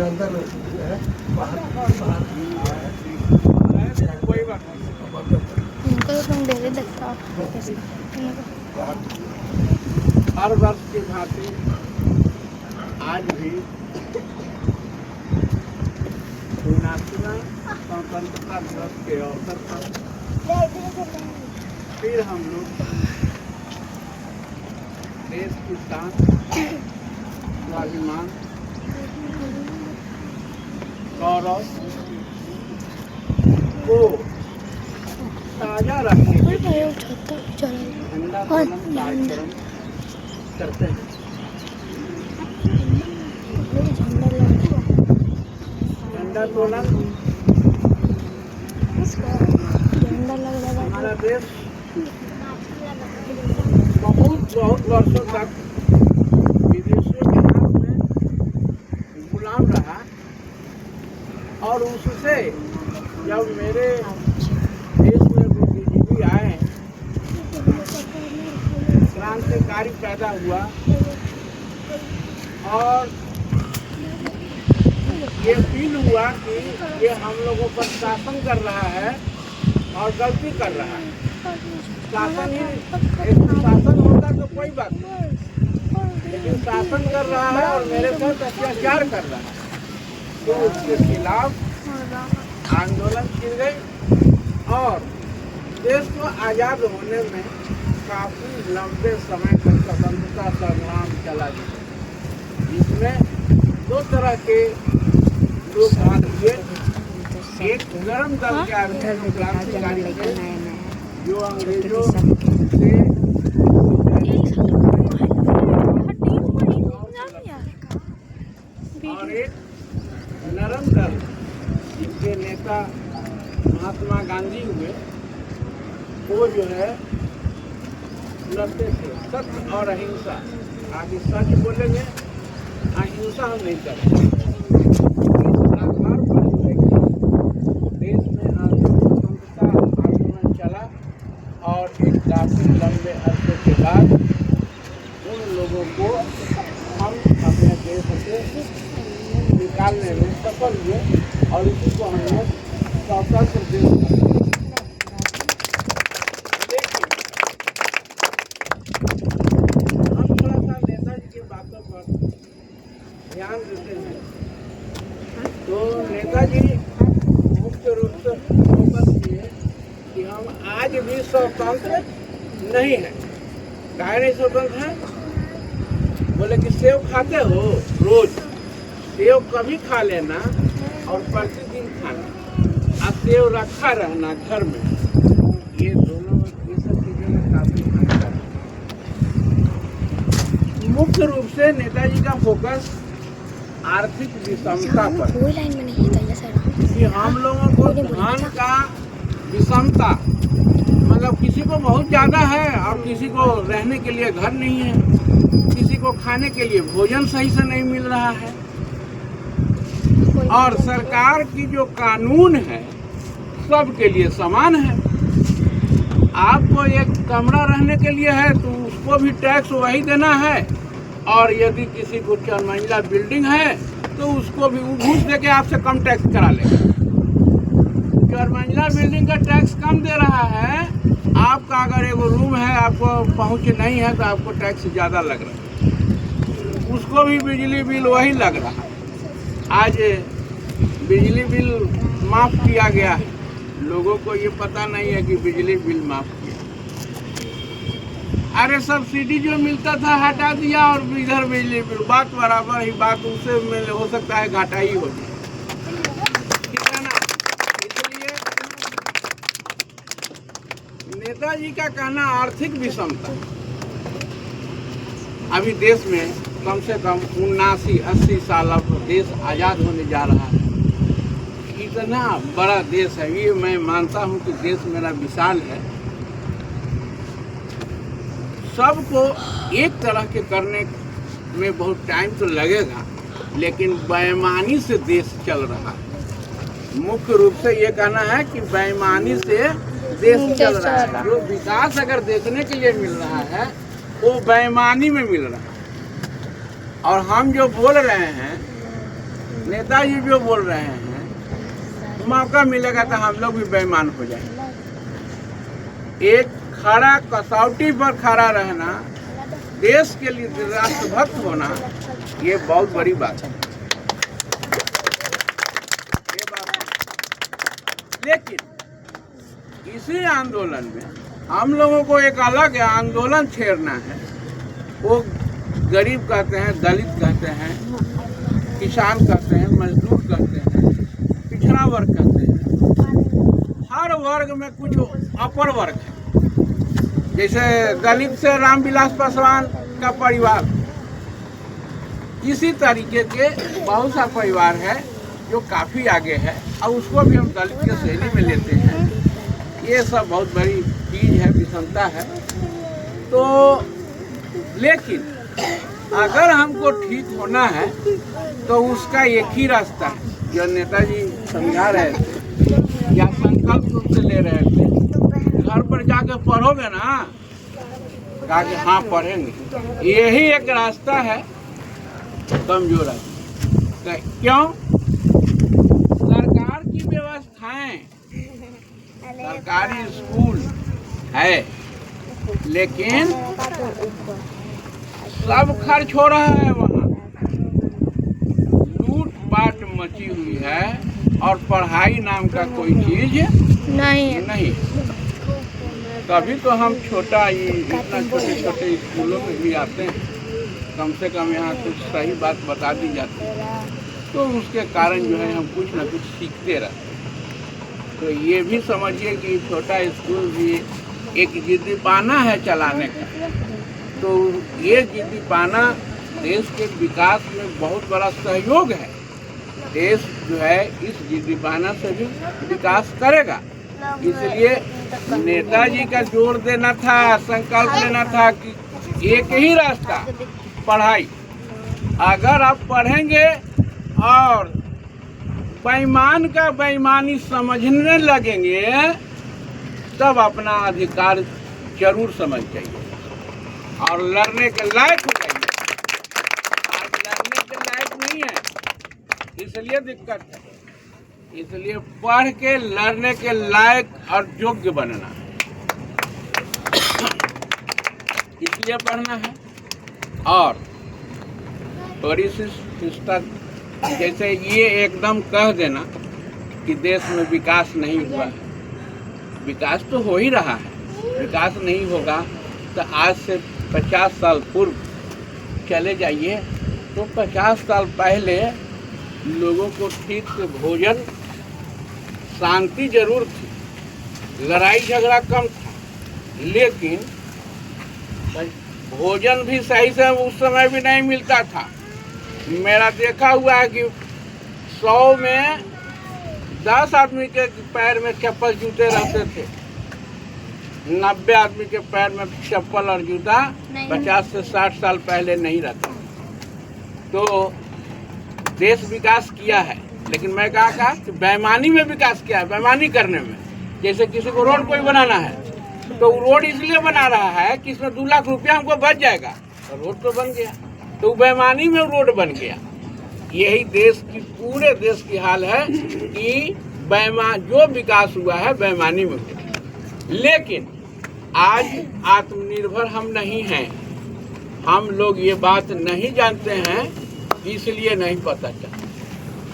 अंदर बाहर कोई बात इनको तो तुम डेली देखता हो। हर वर्ष की भांति आज भी 79वां स्वतंत्रता दिवस के अवसर पर फिर हम लोग देश की शान, स्वाभिमान, गौरव को ताजा रखने के लिए झंडा तोलन कार्यक्रम करते हैं। झंडा तोलन हमारा देश बहुत वर्षों तक विदेशियों के हाथ में गुलाम रहा और उससे जब मेरे देश में बुद्धिजीवी आए, क्रांतिकारी पैदा हुआ और ये फील हुआ कि ये हम लोगों पर शासन कर रहा है और गलती कर रहा है। शासन ही शासन होता तो कोई बात नहीं, लेकिन शासन कर रहा है और मेरे साथ अत्याचार कर रहा है, तो उसके खिलाफ आंदोलन की गई और देश को आज़ाद होने में काफ़ी लंबे समय तक स्वतंत्रता संग्राम चला गया, जिसमें दो तरह के लोग भाग लिए। एक गरम दल के आदमी क्रांतिकारी थे जो अंग्रेजों से और एक नरम दल जिनके नेता महात्मा गांधी हुए, वो जो है लड़ते थे सत्य और अहिंसा। आगे सच बोलेंगे, अहिंसा हम नहीं करेंगे। इस आधार पर देश में स्वतंत्रता आंदोलन चला और एक काफी लंबे अरसे के बाद उन लोगों को हम अपने देश से निकालने में सफल हुए और इसी को हमने स्वतंत्र देश कहा। लेकिन हम थोड़ा सा नेताजी की बातों पर ध्यान देते हैं तो नेताजी मुख्य रूप से फोकस किए कि हम आज भी स्वतंत्र नहीं हैं। काहे नहीं स्वतंत्र हैं? बोले कि सेव खाते हो रोज, सेव कभी खा लेना और प्रतिदिन खाना, और सेव रखा रहना घर में, ये दोनों ये सब चीज़ों में काफी अंतर है। मुख्य रूप से नेताजी का फोकस आर्थिक विषमता पर, कि हम लोगों को धन का विषमता, मतलब किसी को बहुत ज़्यादा है और किसी को रहने के लिए घर नहीं है, किसी को खाने के लिए भोजन सही से नहीं मिल रहा है, और सरकार की जो कानून है सबके लिए समान है। आपको एक कमरा रहने के लिए है तो उसको भी टैक्स वही देना है, और यदि किसी को 4 मंजिला बिल्डिंग है तो उसको भी घूस दे के आपसे कम टैक्स करा लेगा। 4 मंजिला बिल्डिंग का टैक्स कम दे रहा है, आपका अगर एगो रूम है आपको पहुँच नहीं है तो आपको टैक्स ज़्यादा लग रहा है, उसको भी बिजली बिल वही लग रहा है। आज बिजली बिल माफ़ किया गया है, लोगों को ये पता नहीं है कि बिजली बिल माफ़ किया। अरे सब्सिडी जो मिलता था हटा दिया और इधर बिजली बिल, बात बराबर ही बात, उससे हो सकता है घाटा ही हो जाए, ठीक है ना। इसलिए नेताजी का कहना आर्थिक विषमता, अभी देश में कम से कम 79-80 साल अब देश आज़ाद होने जा रहा है। इतना बड़ा देश है, ये मैं मानता हूँ कि देश मेरा विशाल है। सबको एक तरह के करने में बहुत टाइम तो लगेगा, लेकिन बेईमानी से देश चल रहा है। मुख्य रूप से ये कहना है कि बेईमानी से देश चल रहा है। जो विकास अगर देखने के लिए मिल रहा है वो बेईमानी में मिल रहा है। और हम जो बोल रहे हैं नेताजी जो बोल रहे हैं, मौका मिलेगा तो हम लोग भी बेईमान हो जाएंगे। एक खड़ा कसौटी पर खड़ा रहना, देश के लिए राष्ट्रभक्त होना, ये बहुत बड़ी बात है। ये बात है। लेकिन इसी आंदोलन में हम लोगों को एक अलग आंदोलन छेड़ना है। वो गरीब कहते हैं, दलित कहते हैं, किसान कहते हैं, मजदूर कहते हैं, पिछड़ा वर्ग कहते हैं। हर वर्ग में कुछ अपर वर्ग है। जैसे दलित से रामविलास पासवान का परिवार, इसी तरीके के बहुत सा परिवार है जो काफ़ी आगे है, और उसको भी हम दलित के श्रेणी में लेते हैं। ये सब बहुत बड़ी चीज़ है, विषमता है। तो लेकिन अगर हमको ठीक होना है तो उसका एक ही रास्ता है, जो नेताजी समझा रहे थे या संकल्प रूप से ले रहे थे। घर पर जाके पढ़ोगे ना, कहा कि हाँ पढ़ेंगे। यही एक रास्ता है कमजोर है। क्यों? सरकार की व्यवस्थाएं, सरकारी स्कूल है, लेकिन सब खर्च हो रहा है वहाँ, लूट पाट मची हुई है, और पढ़ाई नाम का कोई चीज नहीं। कभी तो हम छोटा इतना छोटे छोटे स्कूलों में भी आते हैं, कम से कम यहाँ कुछ सही बात बता दी जाती है, तो उसके कारण जो है हम कुछ न कुछ सीखते रहते हैं। तो ये भी समझिए कि छोटा स्कूल भी एक जिद्दीपाना है चलाने का। तो ये जिद्दीपाना देश के विकास में बहुत बड़ा सहयोग है। देश जो है इस जिद्दीपाना से भी विकास करेगा। इसलिए नेताजी का जोर देना था, संकल्प लेना था कि एक ही रास्ता, पढ़ाई। अगर आप पढ़ेंगे और बेईमान का बेईमानी समझने लगेंगे, तब अपना अधिकार जरूर समझ जाइए और लड़ने के लायक हो जाइए। आज लड़ने के लायक नहीं है, इसलिए दिक्कत है। इसलिए पढ़ के लड़ने के लायक और योग्य बनना, इसलिए पढ़ना है। और थोड़ी सी शिष्टा, जैसे ये एकदम कह देना कि देश में विकास नहीं हुआ है। विकास तो हो ही रहा है। विकास नहीं होगा तो आज से 50 साल पूर्व चले जाइए, तो 50 साल पहले लोगों को ठीक से भोजन, शांति जरूर थी, लड़ाई झगड़ा कम था, लेकिन भोजन भी सही से उस समय भी नहीं मिलता था। मेरा देखा हुआ है कि 100 में 10 आदमी के पैर में चप्पल जूते रहते थे, 90 आदमी के पैर में चप्पल और जूता 50 से 60 साल पहले नहीं रहता। तो देश विकास किया है, लेकिन मैं कहा कि बेईमानी में विकास किया है। बेईमानी करने में, जैसे किसी को रोड कोई बनाना है तो रोड इसलिए बना रहा है कि इसमें 2 लाख रुपया हमको बच जाएगा, और रोड तो बन गया, तो बेईमानी में रोड बन गया। यही देश की, पूरे देश की हाल है कि जो विकास हुआ है बेईमानी में हुआ। लेकिन आज आत्मनिर्भर हम नहीं हैं। हम लोग ये बात नहीं जानते हैं, इसलिए नहीं पता चला।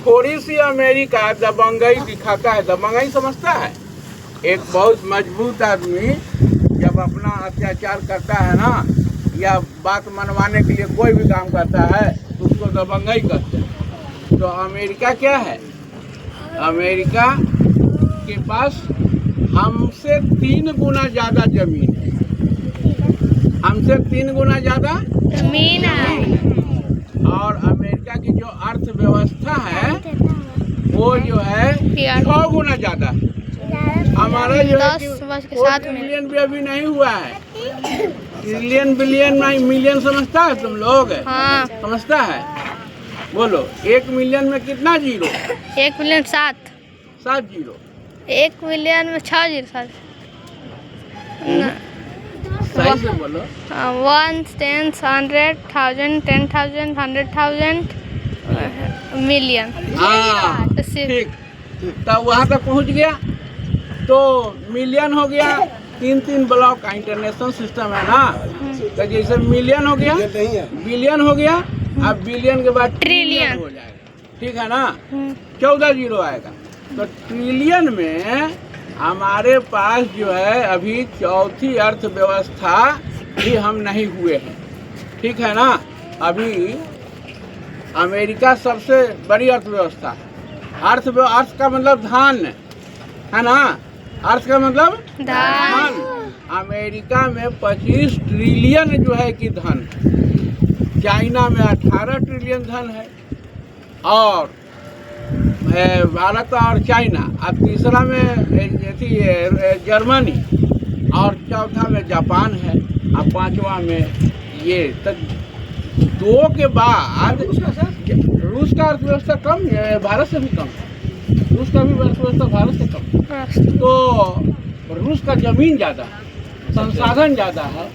थोड़ी सी अमेरिका दबंगई दिखाता है। दबंगई समझता है? एक बहुत मजबूत आदमी जब अपना अत्याचार करता है ना, या बात मनवाने के लिए कोई भी काम करता है, तो उसको दबंगई कहते हैं। तो अमेरिका क्या है? अमेरिका के पास हमसे 3 गुना ज़्यादा जमीन है। हमसे 3 गुना ज़्यादा जमीन है। और अमेरिका की जो अर्थव्यवस्था है वो जो है 6 गुना ज़्यादा है। हमारा जो है 4 ट्रिलियन भी अभी नहीं हुआ है। ट्रिलियन, बिलियन, मिलियन समझता है तुम लोग? हाँ। समझता है? बोलो, 1 मिलियन में कितना जीरो? 1 million 7 zero. 1 मिलियन में 6 जीरो। सही से बोलो। 1, 10, 100, 1000, 10,000, 100,000, मिलियन। हाँ ठीक, तब वहाँ तक पहुँच गया तो मिलियन हो गया। 3 ब्लॉक का इंटरनेशनल सिस्टम है ना, तो जैसे मिलियन हो गया, बिलियन हो गया, अब बिलियन के बाद ट्रिलियन हो जाएगा, ठीक है ना। 14 जीरो आएगा, तो ट्रिलियन में हमारे पास जो है अभी चौथी अर्थव्यवस्था भी हम नहीं हुए हैं, ठीक है ना। अभी अमेरिका सबसे बड़ी अर्थव्यवस्था है। अर्थ का मतलब धन है ना, अर्थ का मतलब धन। अमेरिका में 25 ट्रिलियन जो है कि धन, चाइना में 18 ट्रिलियन धन है, और भारत और चाइना, अब तीसरा में जर्मनी, और चौथा में जापान है, और पांचवा में ये तक। 2 के बाद रूस का अर्थव्यवस्था कम है, भारत से भी कम है। रूस का भी अर्थव्यवस्था भारत से कम है। तो रूस का जमीन ज़्यादा है, संसाधन ज़्यादा है,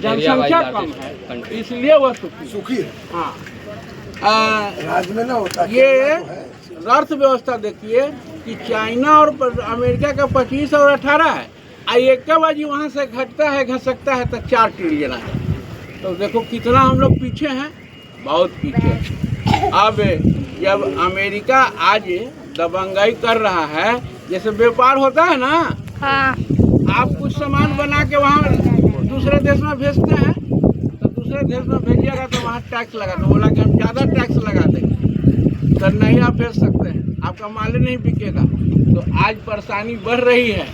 जनसंख्या कम है, इसलिए वह सुखी है। हाँ, राज्य में ना होता ये अर्थव्यवस्था देखिए कि चाइना और अमेरिका का 25 और 18 है, एक बाजी वहाँ से घटता है, घसकता है तो 4 ट्रिलियन है। तो देखो कितना हम लोग पीछे हैं, बहुत पीछे। अब जब अमेरिका आज दबंगाई कर रहा है, जैसे व्यापार होता है ना, हाँ। आप कुछ सामान बना के वहाँ दूसरे देश में भेजते हैं, तो दूसरे देश में भेजिएगा तो वहाँ टैक्स लगा दो, बोला कि हम ज़्यादा टैक्स लगा देंगे, तो नहीं आप भेज सकते हैं, आपका माल नहीं बिकेगा। तो आज परेशानी बढ़ रही है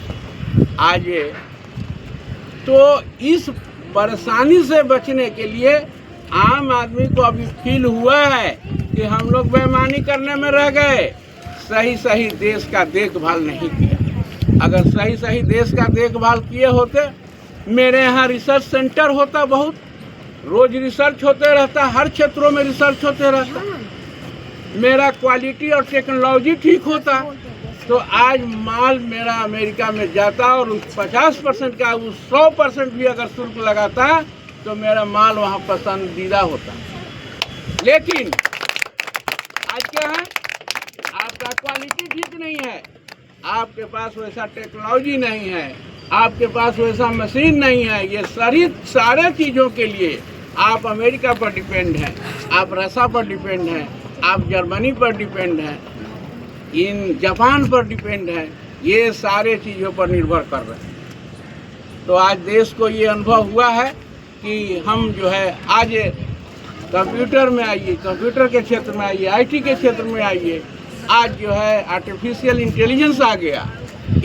आज। तो इस परेशानी से बचने के लिए आम आदमी को अभी फील हुआ है कि हम लोग बेईमानी करने में रह गए, सही देश का देखभाल नहीं किया। अगर सही देश का देखभाल किए होते, मेरे यहाँ रिसर्च सेंटर होता, बहुत रोज रिसर्च होते रहता, हर क्षेत्रों में रिसर्च होते रहता, मेरा क्वालिटी और टेक्नोलॉजी ठीक होता, तो आज माल मेरा अमेरिका में जाता और उस 50% का उस 100% भी अगर शुल्क लगाता तो मेरा माल वहाँ पसंदीदा होता। लेकिन आज क्या है, आपका क्वालिटी ठीक नहीं है, आपके पास वैसा टेक्नोलॉजी नहीं है, आपके पास वैसा मशीन नहीं है। ये सारे चीज़ों के लिए आप अमेरिका पर डिपेंड हैं, आप रशिया पर डिपेंड हैं, आप जर्मनी पर डिपेंड हैं, इन जापान पर डिपेंड है, ये सारे चीज़ों पर निर्भर कर रहे हैं। तो आज देश को ये अनुभव हुआ है कि हम जो है आज कंप्यूटर में आइए, कंप्यूटर के क्षेत्र में आइए, आईटी के क्षेत्र में आइए, आज जो है आर्टिफिशियल इंटेलिजेंस आ गया,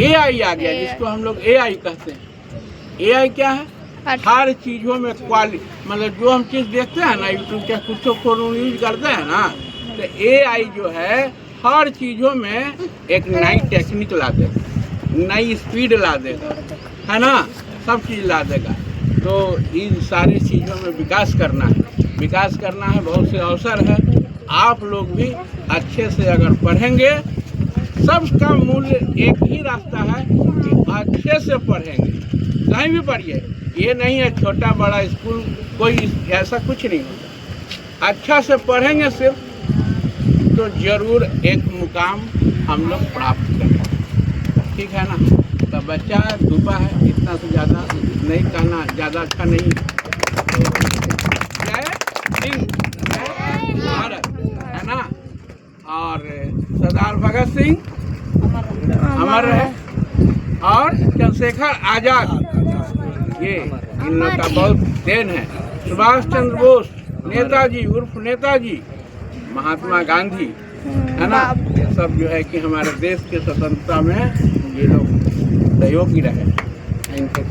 एआई आ गया, जिसको हम लोग एआई कहते हैं। एआई क्या है, हर चीज़ों में मतलब जो हम चीज़ देखते हैं ना, यूट्यूब के कुछ यूज करते हैं ना, तो एआई जो है हर चीज़ों में एक नई टेक्निक ला देगा, नई स्पीड ला देगा, है ना, सब चीज़ ला देगा। तो इन सारी चीज़ों में विकास करना है, बहुत से अवसर है। आप लोग भी अच्छे से अगर पढ़ेंगे, सबका मूल्य एक ही रास्ता है कि अच्छे से पढ़ेंगे, कहीं भी पढ़िए, ये नहीं है छोटा बड़ा स्कूल, कोई ऐसा कुछ नहीं होता। अच्छा से पढ़ेंगे सिर्फ, तो जरूर एक मुकाम हम लोग प्राप्त करें, ठीक है ना। तो बच्चा डूबा है, इतना से ज़्यादा नहीं कहना, ज़्यादा अच्छा नहीं। जय हिंद, जय भारत, है ना। और सरदार भगत सिंह अमर रहे, और चंद्रशेखर आज़ाद, ये इन लोग का बहुत देन है। सुभाष चंद्र बोस, नेताजी उर्फ नेताजी, महात्मा गांधी, है ना, ये सब जो है कि हमारे देश के स्वतंत्रता में ये लोग सहयोगी रहे। इनके